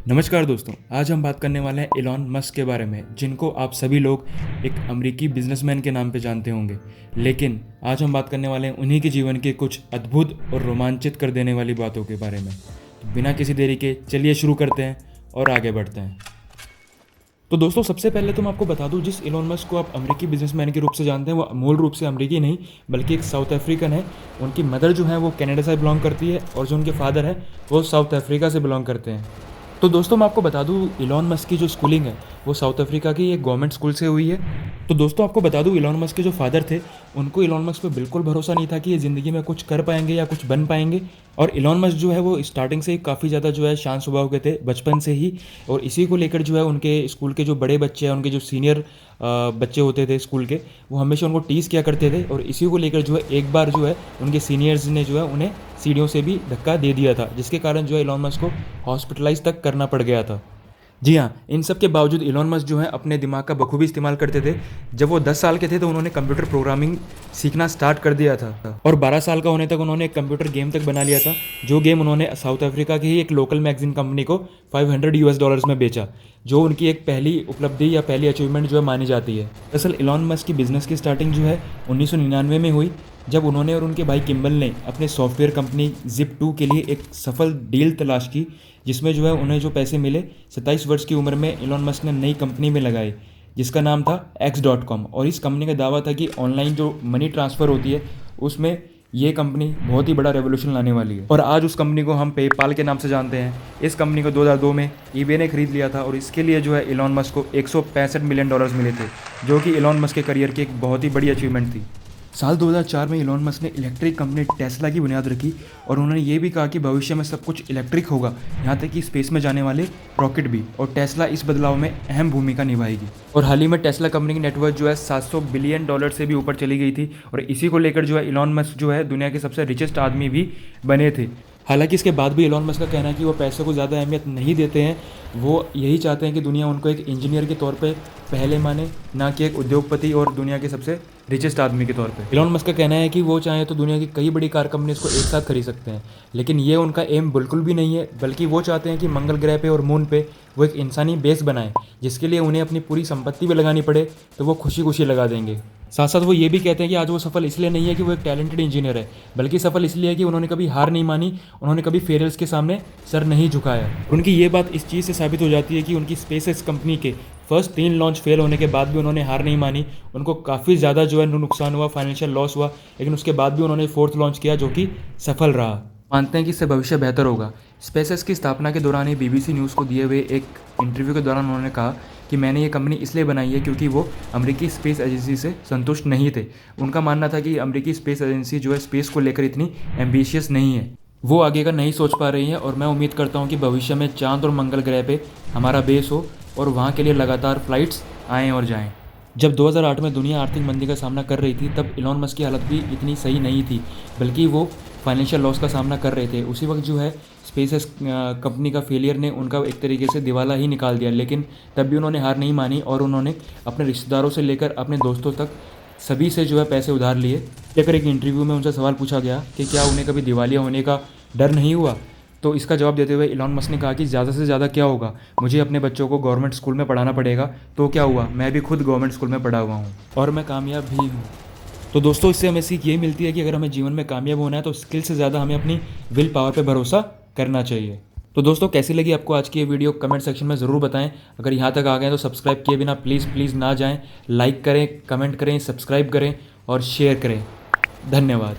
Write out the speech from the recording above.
नमस्कार दोस्तों, आज हम बात करने वाले हैं एलॉन मस्क के बारे में, जिनको आप सभी लोग एक अमेरिकी बिजनेसमैन के नाम पे जानते होंगे। लेकिन आज हम बात करने वाले हैं उन्हीं के जीवन के कुछ अद्भुत और रोमांचित कर देने वाली बातों के बारे में। तो बिना किसी देरी के चलिए शुरू करते हैं और आगे बढ़ते हैं। तो दोस्तों, सबसे पहले तो मैं आपको बता दूं, जिस एलॉन मस्क को आप अमेरिकी बिजनेसमैन के रूप से जानते हैं वो मूल रूप से अमेरिकी नहीं बल्कि एक साउथ अफ्रीकन है। उनकी मदर जो है वो कनाडा से बिलोंग करती है और जो उनके फादर है वो साउथ अफ्रीका से बिलोंग करते हैं। तो दोस्तों, मैं आपको बता दूं, एलॉन मस्क की जो स्कूलिंग है वो साउथ अफ्रीका की एक गवर्नमेंट स्कूल से हुई है। तो दोस्तों, आपको बता दूं, एलॉन मस्क के जो फादर थे उनको एलॉन मस्क पे बिल्कुल भरोसा नहीं था कि ये ज़िंदगी में कुछ कर पाएंगे या कुछ बन पाएंगे। और एलॉन मस्क जो है वो स्टार्टिंग से ही काफ़ी ज़्यादा जो है शांत स्वभाव के थे बचपन से ही। और इसी को लेकर जो है उनके स्कूल के जो बड़े बच्चे हैं, उनके जो सीनियर बच्चे होते थे स्कूल के, वो हमेशा उनको टीज़ किया करते थे। और इसी को लेकर जो है एक बार जो है उनके सीनियर्स ने जो है उन्हें सीढ़ियों से भी धक्का दे दिया था, जिसके कारण जो है एलॉन मस्क को हॉस्पिटलाइज तक करना पड़ गया था। जी हाँ, इन सब के बावजूद एलॉन मस्क जो है अपने दिमाग का बखूबी इस्तेमाल करते थे। जब वो 10 साल के थे तो उन्होंने कंप्यूटर प्रोग्रामिंग सीखना स्टार्ट कर दिया था और 12 साल का होने तक उन्होंने एक कंप्यूटर गेम तक बना लिया था, जो गेम उन्होंने साउथ अफ्रीका की ही एक लोकल मैगजीन कंपनी को $500 में बेचा, जो उनकी एक पहली उपलब्धि या पहली अचीवमेंट जो है मानी जाती है। दरअसल एलॉन मस्क की बिजनेस की स्टार्टिंग जो है 1999 में हुई, जब उन्होंने और उनके भाई किम्बल ने अपने सॉफ्टवेयर कंपनी Zip2 के लिए एक सफल डील तलाश की, जिसमें जो है उन्हें जो पैसे मिले 27 वर्ष की उम्र में एलॉन मस्क ने नई कंपनी में लगाए, जिसका नाम था X.com। और इस कंपनी का दावा था कि ऑनलाइन जो मनी ट्रांसफ़र होती है उसमें ये कंपनी बहुत ही बड़ा रेवोल्यूशन लाने वाली है। और आज उस कंपनी को हम पेपाल के नाम से जानते हैं। इस कंपनी को 2002 में ईबे ने खरीद लिया था और इसके लिए जो है एलॉन मस्क को $165 मिलियन मिले थे, जो कि एलॉन मस्क के करियर की एक बहुत ही बड़ी अचीवमेंट थी। साल 2004 में एलॉन मस्क ने इलेक्ट्रिक कंपनी टेस्ला की बुनियाद रखी और उन्होंने ये भी कहा कि भविष्य में सब कुछ इलेक्ट्रिक होगा, यहाँ तक कि स्पेस में जाने वाले रॉकेट भी, और टेस्ला इस बदलाव में अहम भूमिका निभाएगी। और हाल ही में टेस्ला कंपनी की नेटवर्थ जो है $700 बिलियन से भी ऊपर चली गई थी और इसी को लेकर जो है एलॉन मस्क जो है दुनिया के सबसे रिचेस्ट आदमी भी बने थे। हालांकि इसके बाद भी एलॉन मस्क का कहना है कि वो पैसे को ज़्यादा अहमियत नहीं देते हैं। वो यही चाहते हैं कि दुनिया उनको एक इंजीनियर के तौर पे पहले माने, ना कि एक उद्योगपति और दुनिया के सबसे रिचेस्ट आदमी के तौर पे। एलॉन मस्क का कहना है कि वो चाहे तो दुनिया की कई बड़ी कार कंपनीज को एक साथ खरीद सकते हैं, लेकिन ये उनका एम बिल्कुल भी नहीं है, बल्कि वो चाहते हैं कि मंगल ग्रह पे और मून पे वो एक इंसानी बेस बनाए, जिसके लिए उन्हें अपनी पूरी संपत्ति भी लगानी पड़े तो वो खुशी खुशी लगा देंगे। साथ साथ वो ये भी कहते हैं कि आज वो सफल इसलिए नहीं है कि वो एक टैलेंटेड इंजीनियर है, बल्कि सफल इसलिए है कि उन्होंने कभी हार नहीं मानी, उन्होंने कभी फेलियर्स के सामने सर नहीं झुकाया। उनकी ये बात इस चीज़ से साबित हो जाती है कि उनकी स्पेसएक्स कंपनी के फर्स्ट 3 लॉन्च फेल होने के बाद भी उन्होंने हार नहीं मानी। उनको काफ़ी ज़्यादा जो है नुकसान हुआ, फाइनेंशियल लॉस हुआ, लेकिन उसके बाद भी उन्होंने 4th लॉन्च किया, जो कि सफल रहा। मानते हैं कि इससे भविष्य बेहतर होगा। स्पेसएक्स की स्थापना के दौरान ही BBC न्यूज़ को दिए हुए एक इंटरव्यू के दौरान उन्होंने कहा कि मैंने ये कंपनी इसलिए बनाई है क्योंकि वो अमेरिकी स्पेस एजेंसी से संतुष्ट नहीं थे। उनका मानना था कि अमेरिकी स्पेस एजेंसी जो है स्पेस को लेकर इतनी एम्बिशियस नहीं है, वो आगे का नहीं सोच पा रही है। और मैं उम्मीद करता हूँ कि भविष्य में चांद और मंगल ग्रह पे हमारा बेस हो और वहाँ के लिए लगातार फ्लाइट्स आएँ और जाएँ। जब 2008 में दुनिया आर्थिक मंदी का सामना कर रही थी, तब एलॉन मस्क की हालत भी इतनी सही नहीं थी, बल्कि वो फाइनेंशियल लॉस का सामना कर रहे थे। उसी वक्त जो है स्पेसएक्स कंपनी का फेलियर ने उनका एक तरीके से दिवाला ही निकाल दिया, लेकिन तब भी उन्होंने हार नहीं मानी और उन्होंने अपने रिश्तेदारों से लेकर अपने दोस्तों तक सभी से जो है पैसे उधार लिए। लेकर एक इंटरव्यू में उनसे सवाल पूछा गया कि क्या उन्हें कभी दिवालिया होने का डर नहीं हुआ, तो इसका जवाब देते हुए एलॉन मस्क ने कहा कि ज़्यादा से ज़्यादा क्या होगा, मुझे अपने बच्चों को गवर्नमेंट स्कूल में पढ़ाना पड़ेगा, तो क्या हुआ, मैं भी खुद गवर्नमेंट स्कूल में पढ़ा हुआ हूँ और मैं कामयाब भी हूँ। तो दोस्तों, इससे हमें सीख यही मिलती है कि अगर हमें जीवन में कामयाब होना है तो स्किल से ज़्यादा हमें अपनी विल पावर पे भरोसा करना चाहिए। तो दोस्तों, कैसी लगी आपको आज की ये वीडियो, कमेंट सेक्शन में ज़रूर बताएं। अगर यहाँ तक आ गए तो सब्सक्राइब किए बिना प्लीज़ ना जाएं। लाइक करें, कमेंट करें, सब्सक्राइब करें और शेयर करें। धन्यवाद।